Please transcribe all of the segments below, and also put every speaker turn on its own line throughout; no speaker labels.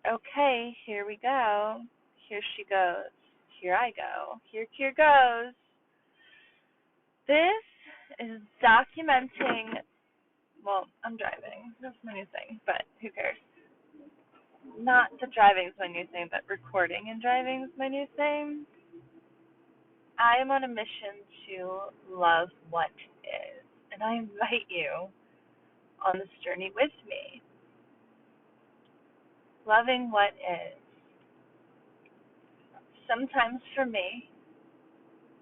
Okay, here we go. Here she goes. Here I go. Here goes. This is documenting. Well, I'm driving. That's my new thing, but who cares? Not the driving is my new thing, but recording and driving is my new thing. I am on a mission to love what is, and I invite you on this journey with me. Loving what is. Sometimes for me,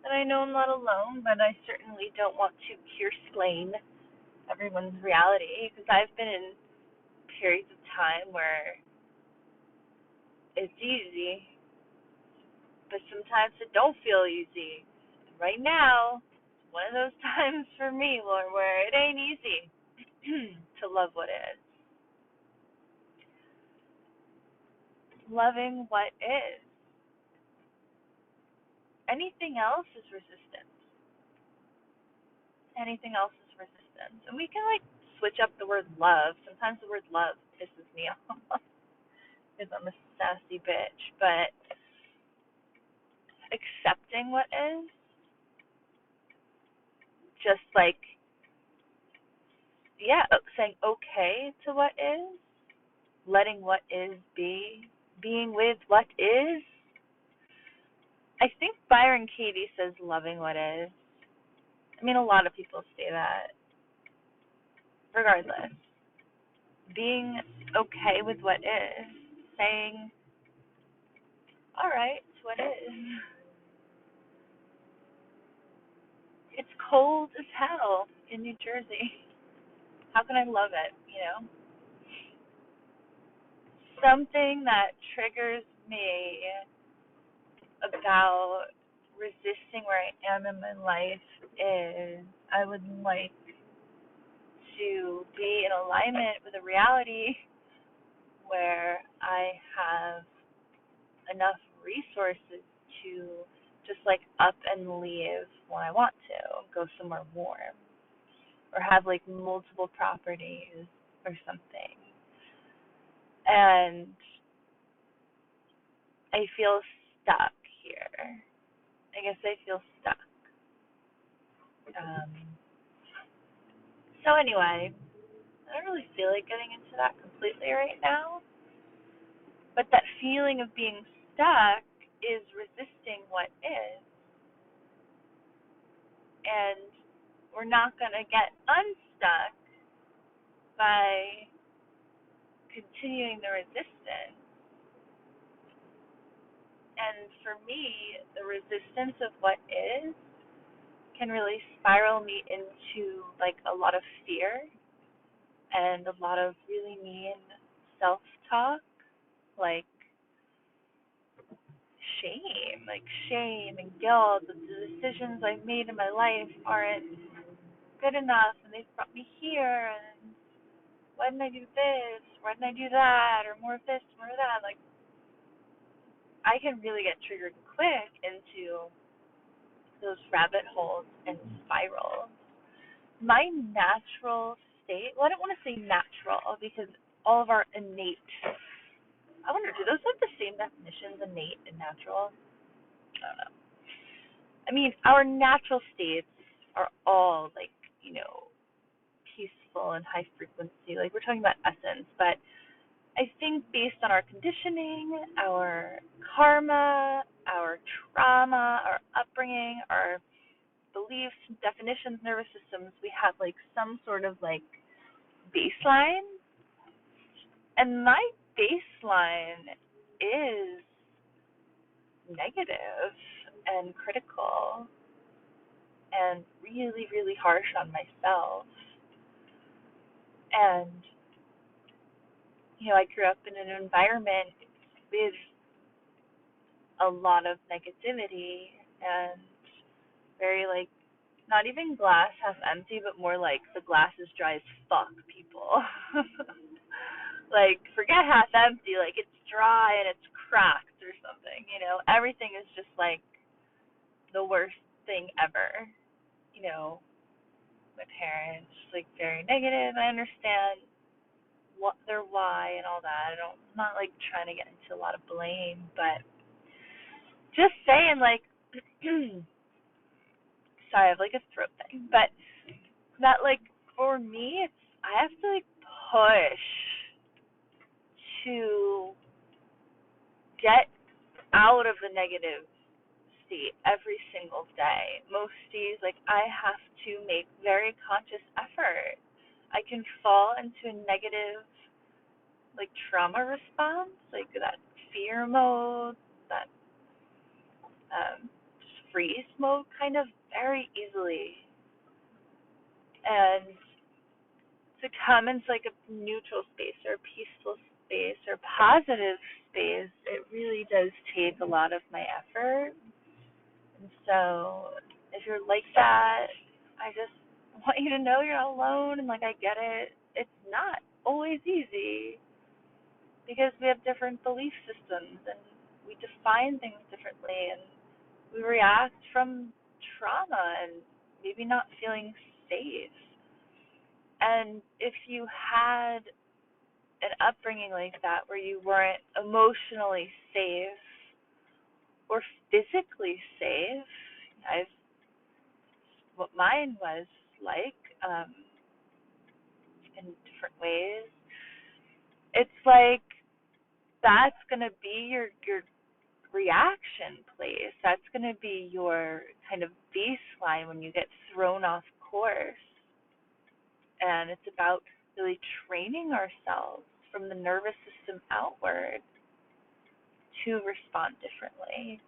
and I know I'm not alone, but I certainly don't want to explain everyone's reality because I've been in periods of time where it's easy, but sometimes it don't feel easy. And right now, it's one of those times for me where it ain't easy to love what is. Loving what is. Anything else is resistance. Anything else is resistance. And we can switch up the word love. Sometimes the word love pisses me off because I'm a sassy bitch, but accepting what is, just saying okay to what is, letting what is be, being with what is. I think Byron Katie says loving what is. I mean, a lot of people say that. Regardless, being okay with what is, saying, all right, it's what is. It's cold as hell in New Jersey. How can I love it, Something that triggers me about resisting where I am in my life is I would like to be in alignment with a reality where I have enough resources to just up and leave when I want to, go somewhere warm, or have multiple properties or something. And I feel stuck here. I guess I feel stuck. Um, so anyway, I don't really feel like getting into that completely right now. But that feeling of being stuck is resisting what is. And we're not going to get unstuck by continuing the resistance. And for me, the resistance of what is can really spiral me into a lot of fear and a lot of really mean self-talk, like shame and guilt that the decisions I've made in my life aren't good enough and they've brought me here, and why didn't I do this? Why didn't I do that? Or more of this, more of that. I can really get triggered quick into those rabbit holes and spirals. My natural state, well, I don't want to say natural because all of our innate, I wonder, do those have the same definitions, innate and natural? I don't know. I mean, our natural states are all peaceful and high frequency. We're talking about essence, but I think based on our conditioning, our karma, our trauma, our upbringing, our beliefs, definitions, nervous systems, we have some sort of baseline. And my baseline is negative and critical and really, really harsh on myself. And, I grew up in an environment with a lot of negativity and very not even glass half empty, but more the glass is dry as fuck people. Forget half empty, it's dry and it's cracked or something, Everything is just the worst thing ever. My parents very negative. I understand what their why and all that. I'm not like trying to get into a lot of blame, but just saying like sorry, I have like a throat thing, but that like for me, it's I have to like push to get out of the negative state every single day. Most days, like I have to make very conscious effort. I can fall into a negative like trauma response, like that fear mode, that just freeze mode kind of very easily. And to come into like a neutral space or a peaceful space or positive space, it really does take a lot of my effort. And so if you're like that, I just want you to know you're not alone and like I get it. It's not always easy because we have different belief systems and we define things differently and we react from trauma and maybe not feeling safe. And if you had an upbringing like that where you weren't emotionally safe or physically safe, I've what mine was like in different ways. It's like that's gonna be your reaction place. That's gonna be your kind of baseline when you get thrown off course. And it's about really training ourselves from the nervous system outward to respond differently,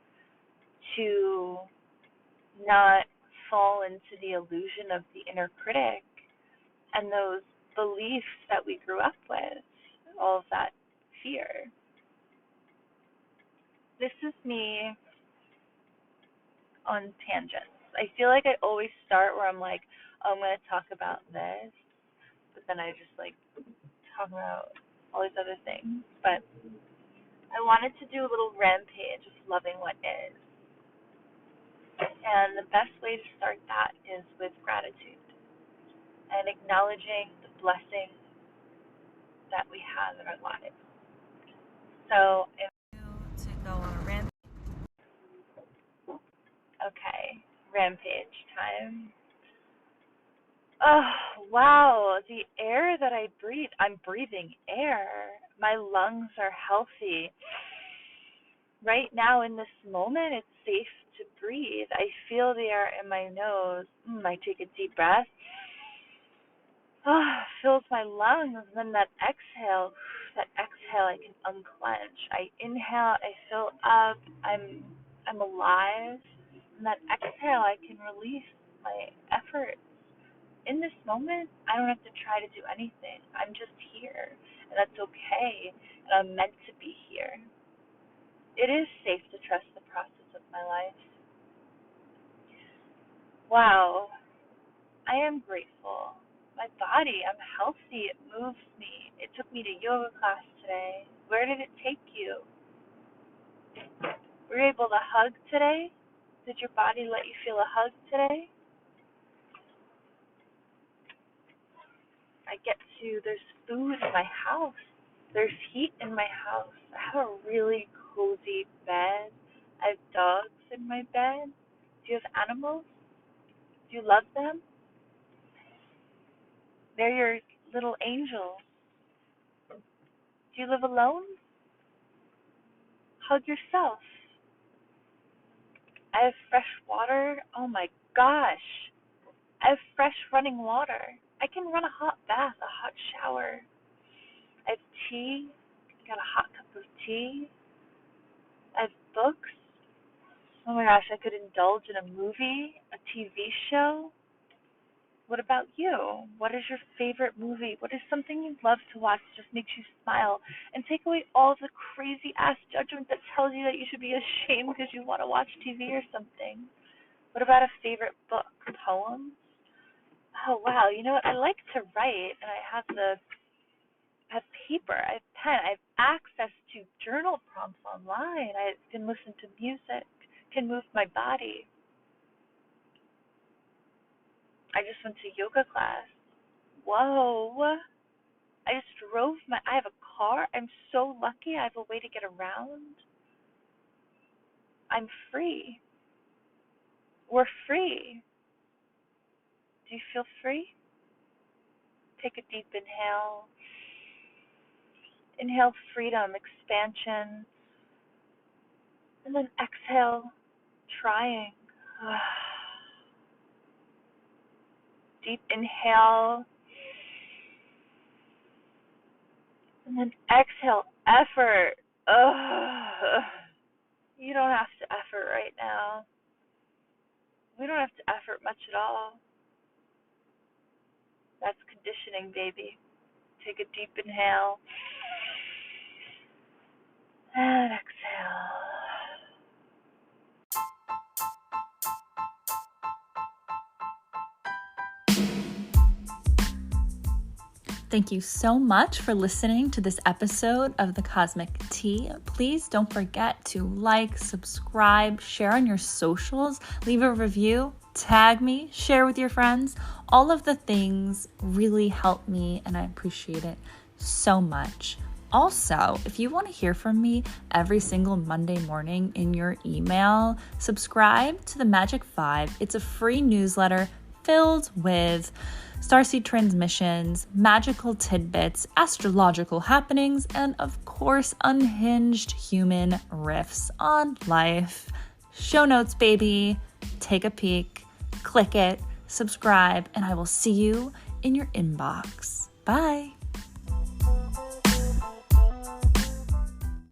to not fall into the illusion of the inner critic and those beliefs that we grew up with, all of that fear. This is me on tangents. I feel like I always start where I'm like, oh, I'm going to talk about this, but then I just like talk about all these other things. But I wanted to do a little rampage of loving what is. And the best way to start that is with gratitude and acknowledging the blessings that we have in our lives. So, to go on a rampage. Okay, rampage time. Oh, wow. The air that I breathe, I'm breathing air. My lungs are healthy. Right now, in this moment, it's safe to breathe. I feel the air in my nose. I take a deep breath. Fills my lungs. And then that exhale I can unclench. I inhale, I fill up. I'm alive. And that exhale, I can release my effort. In this moment, I don't have to try to do anything. I'm just here, and that's okay, and I'm meant to be here. It is safe to trust the process of my life. Wow, I am grateful. My body, I'm healthy, it moves me. It took me to yoga class today. Where did it take you? Were you able to hug today? Did your body let you feel a hug today? There's food in my house. There's heat in my house. I have a really cozy bed. I have dogs in my bed. Do you have animals? Do you love them? They're your little angels. Do you live alone? Hug yourself. I have fresh water. Oh my gosh. I have fresh running water. I can run a hot bath, a hot shower. I have tea. I got a hot cup of tea. I have books. Oh my gosh, I could indulge in a movie, a TV show. What about you? What is your favorite movie? What is something you love to watch that just makes you smile and take away all the crazy ass judgment that tells you that you should be ashamed because you want to watch TV or something? What about a favorite book, poem? Oh wow, you know what? I like to write and I have paper, I have pen, I have access to journal prompts online. I can listen to music, can move my body. I just went to yoga class. Whoa. I have a car. I'm so lucky. I have a way to get around. I'm free. We're free. Do you feel free? Take a deep inhale. Inhale freedom, expansion. And then exhale, trying. Deep inhale. And then exhale, effort. You don't have to effort right now. We don't have to effort much at all. That's conditioning, baby. Take a deep inhale. And exhale.
Thank you so much for listening to this episode of The Cosmic Tea. Please don't forget to like, subscribe, share on your socials, leave a review, tag me, share with your friends. All of the things really help me and I appreciate it so much. Also, if you want to hear from me every single Monday morning in your email, subscribe to the Magic 5. It's a free newsletter filled with Starseed Transmissions, magical tidbits, astrological happenings, and of course, unhinged human riffs on life. Show notes, baby. Take a peek, click it, subscribe, and I will see you in your inbox. Bye.